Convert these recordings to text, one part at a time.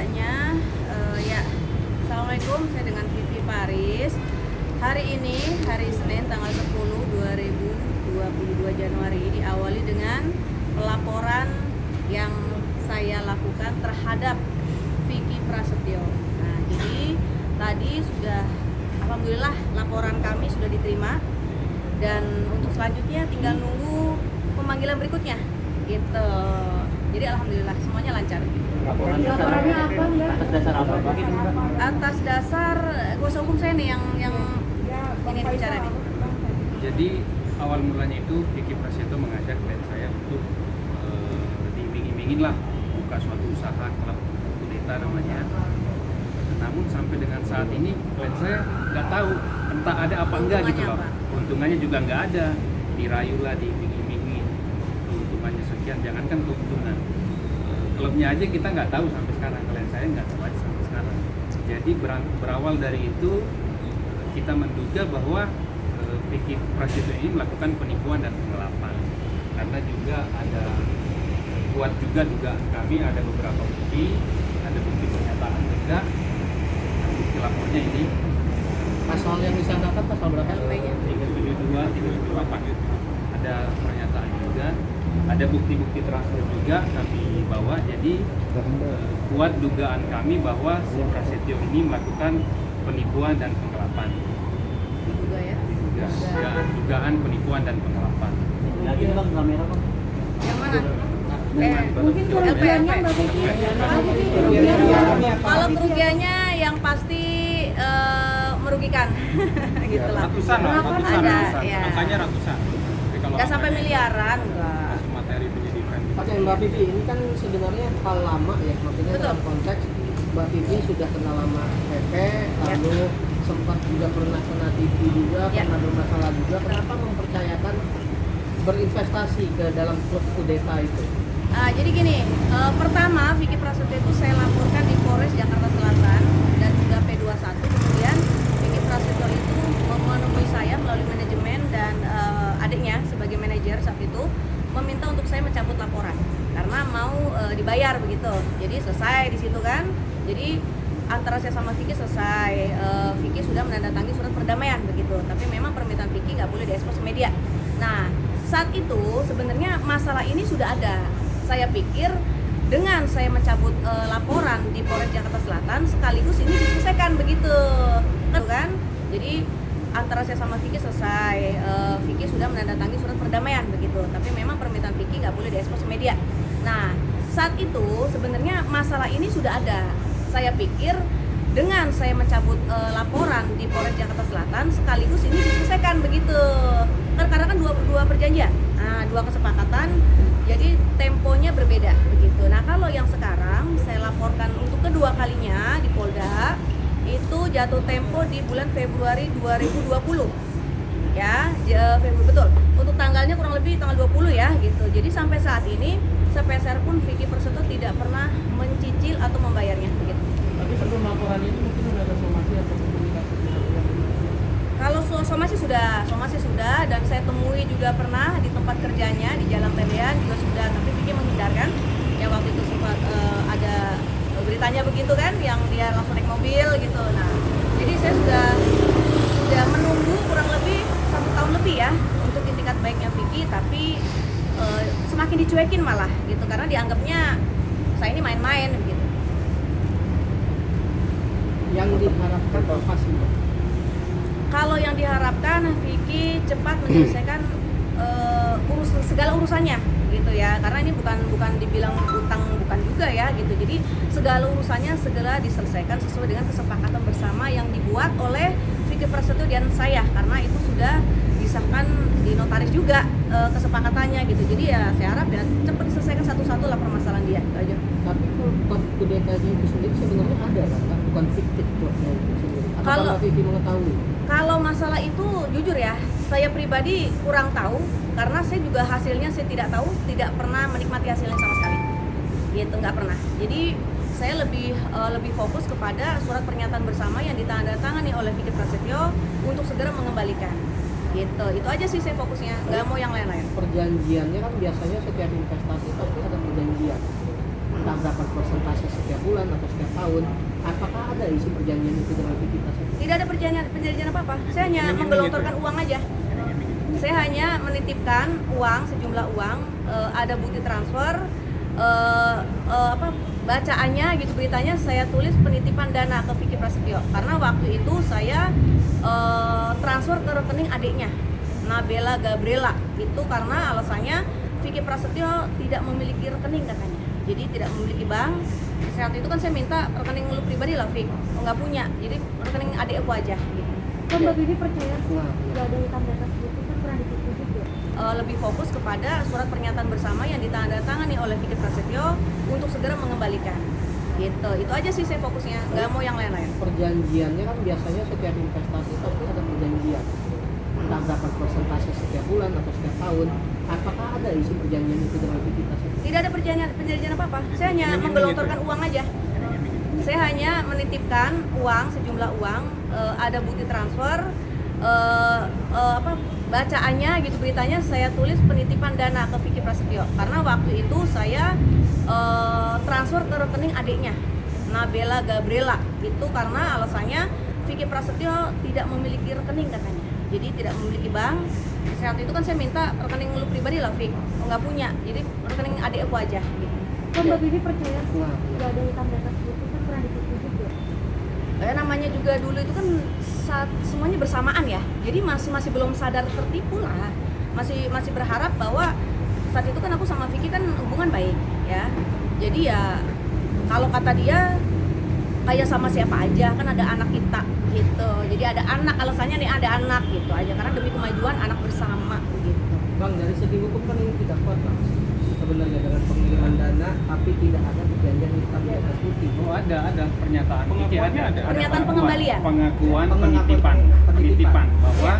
tidaknya ya. Assalamualaikum, saya dengan Vivi Paris. Hari ini, hari Senin tanggal 10 2022 Januari, diawali dengan pelaporan yang saya lakukan terhadap Vicky Prasetyo. Nah, jadi tadi sudah, alhamdulillah laporan kami sudah diterima, dan untuk selanjutnya tinggal nunggu pemanggilan berikutnya gitu. Jadi alhamdulillah semuanya lancar. Laporannya apa, Mbak? Atas dasar apa, Mbak? Atas dasar kuasa hukum saya nih yang ini bicara nih. Jadi awal mulanya itu Vicky Prasetyo mengajak klien saya untuk diiming-imingin lah buka suatu usaha klub kudeta namanya. Namun sampai dengan saat ini klien saya nggak tahu entah ada apa enggak gitu loh. Keuntungannya juga nggak ada, dirayu lah, diiming-imingin keuntungannya sekian, jangankan keuntungan, klubnya aja kita nggak tahu sampai sekarang, klien saya nggak tahu aja sampai sekarang. Jadi berawal dari itu kita menduga bahwa Vicky Prasetyo ini melakukan penipuan dan penggelapan, karena juga ada kuat juga dugaan kami, ada beberapa bukti, ada bukti pernyataan juga. Bukti lapornya ini Pasal yang disangkakan pasal berapa? 372, 378. Ada pernyataan juga, ada bukti-bukti transfer juga kami bawa. Jadi kuat dugaan kami bahwa si Prasetyo ini melakukan penipuan dan penggelapan. Diduga ya. Dugaan penipuan dan penggelapan. Lagi Bang, kamera Bang. Yang mana? Mungkin kerugiannya Kalau kerugiannya yang pasti merugikan gitulah. Ratusan. Ada, ya. Angkanya ratusan. Tapi kalau Nggak sampai miliaran, enggak. masuk materi penyidikan. Oke, Mbak Vivi, ini kan sebenarnya hal lama ya, maksudnya Betul. dalam konteks Mbak Vivi sudah kenal lama PP, lalu sempat juga pernah kena TV juga, Ya. pernah bermasalah juga. Kenapa mempercayakan berinvestasi ke dalam klub kudeta itu? Jadi gini, pertama Vicky Prasetyo itu saya laporkan di Polres Jakarta Selatan dan juga P21. Kemudian Vicky Prasetyo itu menemui saya melalui manajemen dan adiknya sebagai manajer saat itu meminta untuk saya mencabut laporan karena mau dibayar begitu. Jadi selesai di situ kan. Jadi antara saya sama Vicky selesai. Vicky sudah menandatangani surat perdamaian begitu. Tapi memang permintaan Vicky nggak boleh diekspos ke media. Nah, saat itu sebenarnya masalah ini sudah ada. Saya pikir dengan saya mencabut laporan di Polres Jakarta Selatan sekaligus ini diselesaikan begitu kan. Jadi antara saya sama Vicky selesai. Vicky sudah menandatangani surat perdamaian begitu. Tapi memang permintaan Vicky nggak boleh diekspos ke media. Nah, saat itu sebenarnya masalah ini sudah ada. Saya pikir dengan saya mencabut laporan di Polres Jakarta Selatan sekaligus ini diselesaikan begitu. Karena kan dua perjanjian, dua kesepakatan, jadi temponya berbeda begitu. Nah, kalau yang sekarang saya laporkan untuk kedua kalinya di Polda itu jatuh tempo di bulan Februari 2020 ya, Februari betul. Untuk tanggalnya kurang lebih tanggal 20 ya gitu. Jadi sampai saat ini sepeser pun Vicky Prasetyo tidak pernah mencicil atau membayarnya begitu. Tapi sebelum laporan ini mungkin ada somasi atau komunikasi dengan pihak kepolisian? Kalau somasi sudah, dan saya temui juga pernah di tempat kerjanya di Jalan Tendean juga sudah, tapi Vicky menghindarkan. Ya waktu itu sempat ada beritanya begitu kan, yang dia langsung naik mobil gitu. Nah, jadi saya sudah menunggu kurang lebih 1 tahun lebih ya untuk itikat baiknya Vicky, tapi semakin dicuekin malah gitu karena dianggapnya saya ini main-main gitu. Yang diharapkan apa sih, Mbak? Kalau yang diharapkan Vicky cepat menyelesaikan segala urusannya gitu ya, karena ini bukan dibilang utang, bukan juga ya gitu. Jadi segala urusannya segera diselesaikan sesuai dengan kesepakatan bersama yang dibuat oleh Vicky Prasetyo dan saya, karena itu sudah disahkan di notaris juga kesepakatannya gitu. Jadi ya saya harap ya cepat diselesaikan satu-satu lah permasalahan dia gitu aja. Tapi klub kudetanya itu sendiri sebenarnya ada kan, bukan fiktif klubnya itu sendiri. Apakah Kalau- Mbak Vivi mengetahui? Kalau masalah itu jujur ya, saya pribadi kurang tahu karena saya juga hasilnya saya tidak tahu, tidak pernah menikmati hasilnya sama sekali. Gitu, nggak pernah. Jadi saya lebih fokus kepada surat pernyataan bersama yang ditandatangani oleh Vicky Prasetyo untuk segera mengembalikan. Gitu. Itu aja sih saya fokusnya, nggak mau yang lain-lain. Perjanjiannya kan biasanya setiap investasi pasti ada perjanjian. Entah berapa persentase setiap bulan atau setiap tahun. Apakah ada isi perjanjian itu dengan Vicky Prasetyo? Tidak ada perjanjian apa-apa. Saya hanya menggelontorkan uang aja. Saya hanya menitipkan uang, sejumlah uang, ada bukti transfer, bacaannya gitu, beritanya saya tulis penitipan dana ke Vicky Prasetyo. Karena waktu itu saya transfer ke rekening adiknya, Nabela Gabriela. Itu karena alasannya Vicky Prasetyo tidak memiliki rekening katanya. Jadi tidak memiliki bank. Saat itu kan saya minta rekening lu pribadi lah, Vick. Nggak punya, jadi rekening adik aku aja gitu. Kok Mbak Bibi percaya sih nggak ada hitam di atas putih, kan pernah ditipu juga? Lebih fokus kepada surat pernyataan bersama yang ditandatangani oleh Vicky Prasetyo untuk segera mengembalikan. Gitu. Itu aja sih saya fokusnya, nggak mau yang lain-lain. Perjanjiannya kan biasanya setiap investasi pasti ada perjanjian. Entah berapa persentase setiap bulan atau setiap tahun. Apakah ada isi perjanjian itu dengan Vicky Prasetyo? Tidak ada perjanjian apa-apa. Saya hanya menggelontorkan uang aja. Saya hanya menitipkan uang, sejumlah uang, ada bukti transfer, bacaannya gitu, beritanya saya tulis penitipan dana ke Vicky Prasetyo. Karena waktu itu saya transfer ke rekening adiknya, Nabela Gabriela. Itu karena alasannya Vicky Prasetyo tidak memiliki rekening katanya. Jadi tidak memiliki bank. Saat itu kan saya minta rekening lu pribadi lah, Vick. Nggak punya, jadi rekening adik aku aja gitu. Kok Mbak Bibi percaya sih nggak ada hitam di atas putih, kan pernah ditipu juga? Namanya juga dulu itu kan semuanya bersamaan ya. Jadi masih belum sadar tertipu lah. Masih berharap bahwa saat itu kan aku sama Vicky kan hubungan baik ya. Jadi ya kalau kata dia kayak sama siapa aja, kan ada anak kita gitu. Jadi ada anak, alasannya nih ada anak gitu aja, karena demi kemajuan anak bersama gitu. Bang, dari segi hukum kan ini tidak kuat, Bang. Sebenarnya dengan pengiriman dana tapi tidak ada perjanjian hitam di atas putih. Oh, ada pernyataan Vicky, ada Pernyataan pengembalian. pengakuan penitipan bahwa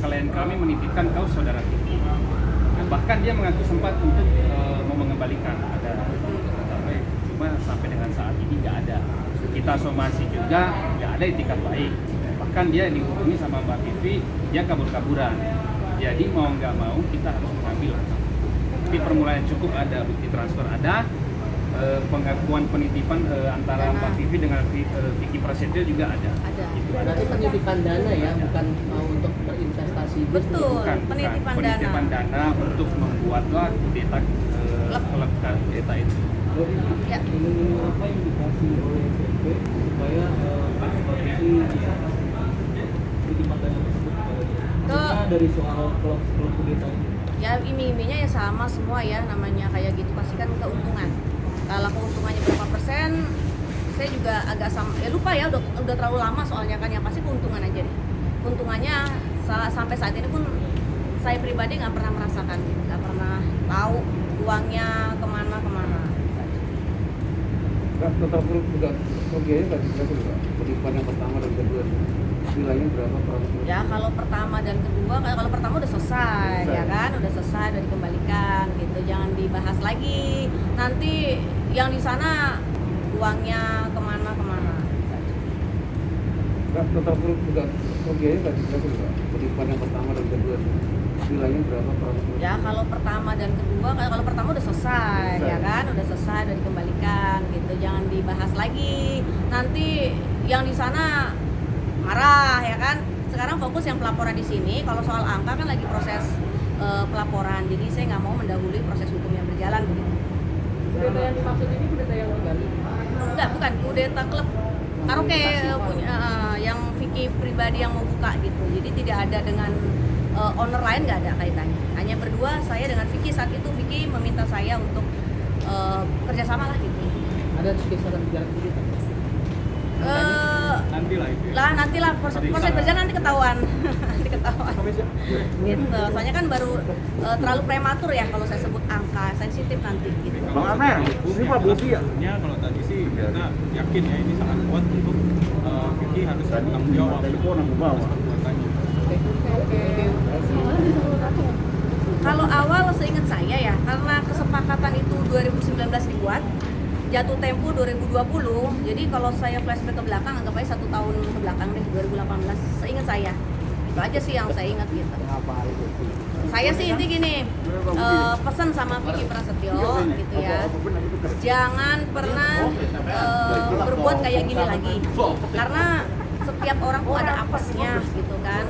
klien kami menitipkan kau saudara Vicky. Nah, bahkan dia mengaku sempat untuk mau mengembalikan, tapi cuma sampai dengan saat ini nggak ada. Kita somasi juga nggak ada itikat baik. Bahkan dia dihubungi sama Mbak Vivi, dia kabur-kaburan. Jadi mau nggak mau kita harus mengambil. Tapi permulaan cukup, ada bukti transfer, ada pengakuan penitipan antara Mbak Vivi dengan Vicky Prasetyo juga ada. Gitu. Berarti penitipan dana ya, bukan untuk berinvestasi. Betul, Bukan penitipan dana untuk membuatlah kudeta kudeta itu. Ya. Apa yang dikasih oleh PP supaya transparansi penitipan dana tersebut dari soal klub kudeta ini? Ya iming-imingnya ya sama semua ya, namanya kayak gitu pasti kan keuntungan. Kalau keuntungannya berapa persen, saya juga agak lupa ya, udah terlalu lama soalnya kan, yang pasti keuntungan aja deh. Keuntungannya sampai saat ini pun saya pribadi nggak pernah merasakan, nggak pernah tahu uangnya kemana. Total kerugiannya nggak dijelaskan juga. Penipuan yang pertama dan kedua nilainya berapa per? Ya kalau pertama dan kedua, kalau pertama udah selesai ya kan, udah selesai, udah dikembalikan gitu, jangan dibahas lagi. Nanti yang di sana uangnya kemana. Total kerugiannya nggak dijelaskan juga. Penipuan yang pertama dan kedua nilainya berapa per? Ya kalau pertama dan kedua, kalau pertama udah selesai ya kan, udah selesai, udah dikembalikan gitu, jangan dibahas lagi. Nanti yang di sana marah ya kan. Sekarang fokus yang pelaporan di sini. Kalau soal angka kan lagi proses pelaporan, jadi saya nggak mau mendahului proses hukum yang berjalan begitu. Kudeta yang dimaksud ini kudeta yang organik? Enggak, bukan kudeta klub karaoke punya yang Vicky pribadi yang mau buka gitu. Jadi tidak ada dengan owner lain, nggak ada kaitannya. Hanya berdua saya dengan Vicky. Saat itu Vicky meminta saya untuk kerjasama lah gitu. Ada kisaran jarak kudeta? Nantilah proses berjalan nanti ketahuan. Gitu. Soalnya kan baru terlalu prematur ya kalau saya sebut angka, sensitif nanti gitu. Bang Amer, ini Pak Bobi ya? Kalau tadi sih kita yakin ya ini sangat kuat untuk Vicky harus bertanggung jawab atas perbuatannya. Kalau awal seingat saya ya, karena kesepakatan itu 2019 dibuat, jatuh tempo 2020. Jadi kalau saya flashback ke belakang, anggap aja 1 tahun ke belakang deh, 2018. Seingat saya Itu aja sih yang saya ingat gitu. Saya sih inti gini, pesan sama Vicky Prasetyo gitu ya, jangan pernah berbuat kayak gini lagi, karena setiap orang tuh ada apesnya gitu kan.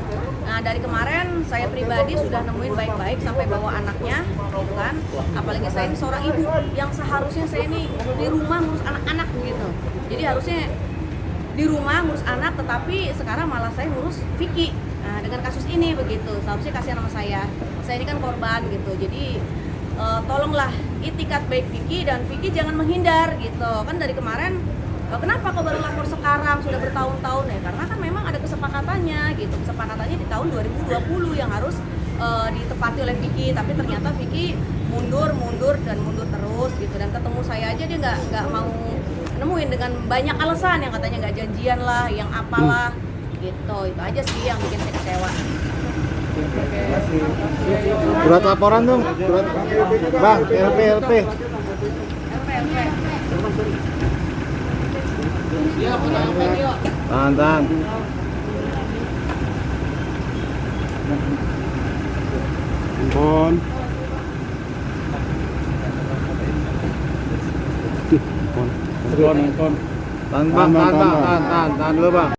Nah dari kemarin saya pribadi sudah nemuin baik-baik sampai bawa anaknya gitu kan, apalagi saya ini seorang ibu yang seharusnya saya ini di rumah ngurus anak-anak gitu, jadi harusnya di rumah ngurus anak, tetapi sekarang malah saya ngurus Vicky. Nah, dengan kasus ini begitu, seharusnya kasihan sama saya ini kan korban gitu, jadi tolonglah itikat baik Vicky, dan Vicky jangan menghindar gitu kan. Dari kemarin kenapa kok baru lapor sekarang, sudah bertahun-tahun ya, karena kan memang ada kesepakatannya gitu, kesepakatannya di tahun 2020 yang harus ditepati oleh Vicky, tapi ternyata Vicky mundur terus gitu, dan ketemu saya aja dia nggak mau nemuin dengan banyak alasan yang katanya nggak janjian lah, yang apalah gitu. Itu aja sih yang bikin saya kecewa. Surat laporan dong, surat Bang, LP. Tahan. Handphone. Handphone. Tahan dulu Bang.